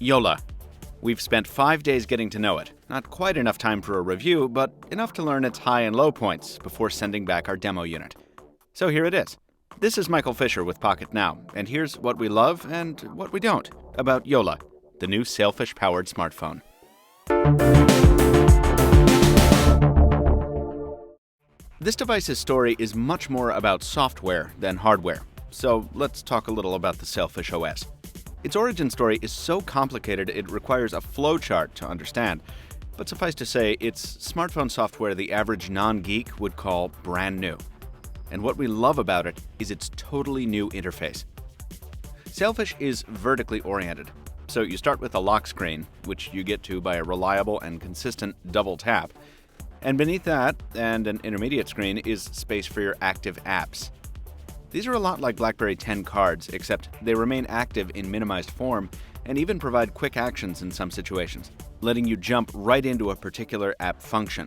Jolla. We've spent 5 days getting to know it. Not quite enough time for a review, but enough to learn its high and low points before sending back our demo unit. So here it is. This is Michael Fisher with Pocket Now, and here's what we love and what we don't about Jolla, the new Sailfish-powered smartphone. This device's story is much more about software than hardware, so let's talk a little about the Sailfish OS. Its origin story is so complicated it requires a flowchart to understand, but suffice to say, it's smartphone software the average non-geek would call brand new. And what we love about it is its totally new interface. Sailfish is vertically oriented, so you start with a lock screen, which you get to by a reliable and consistent double tap, and beneath that, and an intermediate screen, is space for your active apps. These are a lot like BlackBerry 10 cards, except they remain active in minimized form and even provide quick actions in some situations, letting you jump right into a particular app function.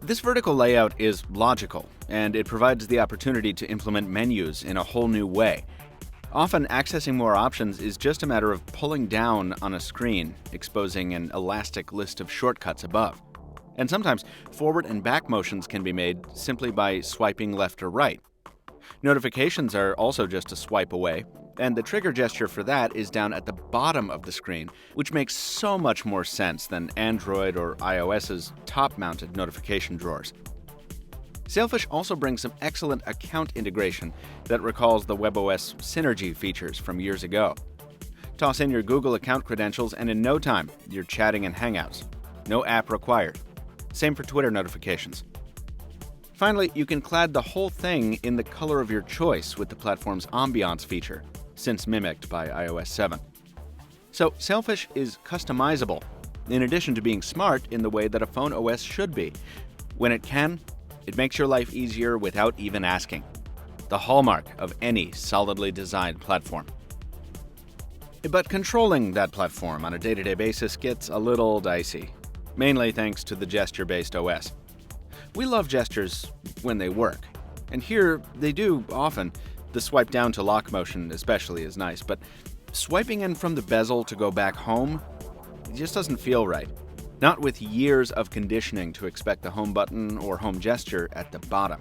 This vertical layout is logical, and it provides the opportunity to implement menus in a whole new way. Often, accessing more options is just a matter of pulling down on a screen, exposing an elastic list of shortcuts above. And sometimes, forward and back motions can be made simply by swiping left or right. Notifications are also just a swipe away, and the trigger gesture for that is down at the bottom of the screen, which makes so much more sense than Android or iOS's top-mounted notification drawers. Sailfish also brings some excellent account integration that recalls the WebOS Synergy features from years ago. Toss in your Google account credentials, and in no time, you're chatting in Hangouts. No app required. Same for Twitter notifications. Finally, you can clad the whole thing in the color of your choice with the platform's ambiance feature, since mimicked by iOS 7. So, Sailfish is customizable, in addition to being smart in the way that a phone OS should be. When it can, it makes your life easier without even asking. The hallmark of any solidly designed platform. But controlling that platform on a day-to-day basis gets a little dicey, mainly thanks to the gesture-based OS. We love gestures when they work, and here they do often. The swipe down to lock motion especially is nice, but swiping in from the bezel to go back home, it just doesn't feel right. Not with years of conditioning to expect the home button or home gesture at the bottom.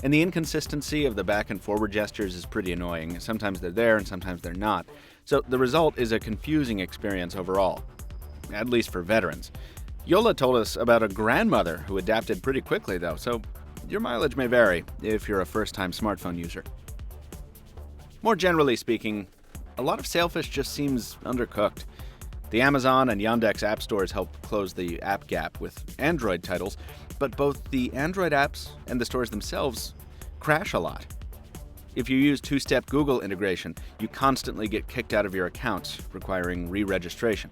And the inconsistency of the back and forward gestures is pretty annoying. Sometimes they're there and sometimes they're not. So the result is a confusing experience overall, at least for veterans. Jolla told us about a grandmother who adapted pretty quickly, though, so your mileage may vary if you're a first-time smartphone user. More generally speaking, a lot of Sailfish just seems undercooked. The Amazon and Yandex app stores help close the app gap with Android titles, but both the Android apps and the stores themselves crash a lot. If you use two-step Google integration, you constantly get kicked out of your accounts, requiring re-registration.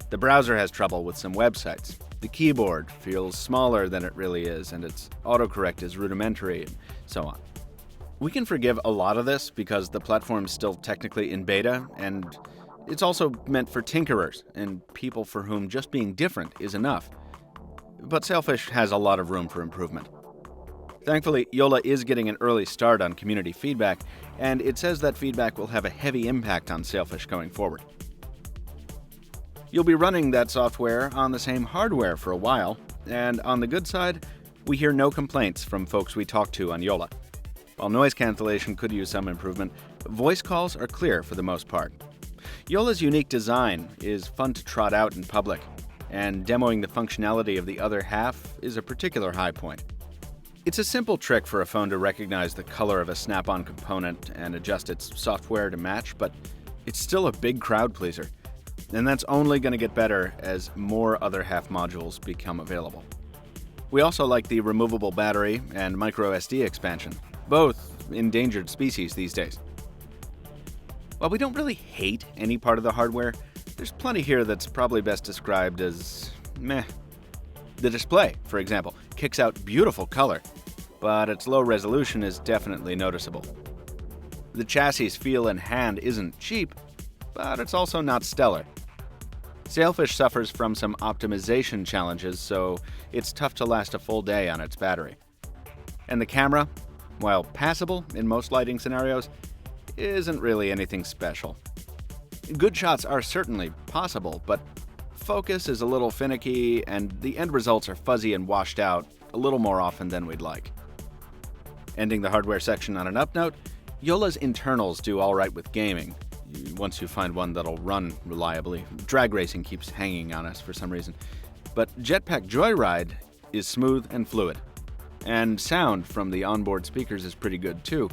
The browser has trouble with some websites. The keyboard feels smaller than it really is, and its autocorrect is rudimentary, and so on. We can forgive a lot of this because the platform's still technically in beta, and it's also meant for tinkerers and people for whom just being different is enough. But Sailfish has a lot of room for improvement. Thankfully, Jolla is getting an early start on community feedback, and it says that feedback will have a heavy impact on Sailfish going forward. You'll be running that software on the same hardware for a while, and on the good side, we hear no complaints from folks we talk to on Jolla. While noise cancellation could use some improvement, voice calls are clear for the most part. Jolla's unique design is fun to trot out in public, and demoing the functionality of the other half is a particular high point. It's a simple trick for a phone to recognize the color of a snap-on component and adjust its software to match, but it's still a big crowd pleaser. And that's only going to get better as more other half modules become available. We also like the removable battery and microSD expansion, both endangered species these days. While we don't really hate any part of the hardware, there's plenty here that's probably best described as meh. The display, for example, kicks out beautiful color, but its low resolution is definitely noticeable. The chassis feel and hand isn't cheap, but it's also not stellar. Sailfish suffers from some optimization challenges, so it's tough to last a full day on its battery. And the camera, while passable in most lighting scenarios, isn't really anything special. Good shots are certainly possible, but focus is a little finicky and the end results are fuzzy and washed out a little more often than we'd like. Ending the hardware section on an up note, Jolla's internals do alright with gaming, once you find one that'll run reliably. Drag racing keeps hanging on us for some reason. But Jetpack Joyride is smooth and fluid. And sound from the onboard speakers is pretty good too,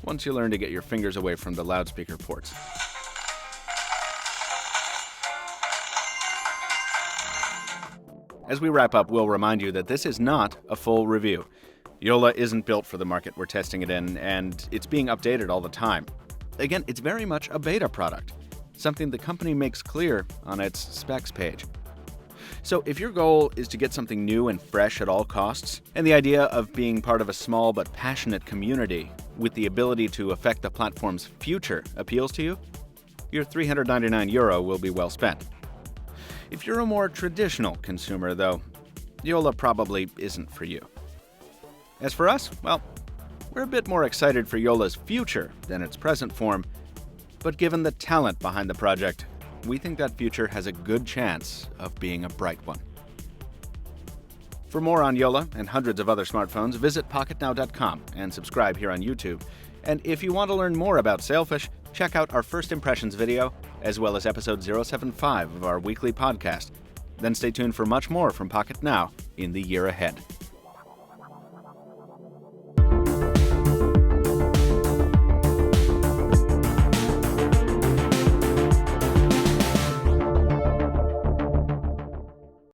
once you learn to get your fingers away from the loudspeaker ports. As we wrap up, we'll remind you that this is not a full review. Jolla isn't built for the market we're testing it in, and it's being updated all the time. Again, it's very much a beta product, something the company makes clear on its specs page. So if your goal is to get something new and fresh at all costs, and the idea of being part of a small but passionate community with the ability to affect the platform's future appeals to you, your €399 will be well spent. If you're a more traditional consumer, though, Jolla probably isn't for you. As for us, well, we're a bit more excited for Jolla's future than its present form, but given the talent behind the project, we think that future has a good chance of being a bright one. For more on Jolla and hundreds of other smartphones, visit pocketnow.com and subscribe here on YouTube. And if you want to learn more about Sailfish, check out our first impressions video, as well as episode 075 of our weekly podcast. Then stay tuned for much more from Pocket Now in the year ahead.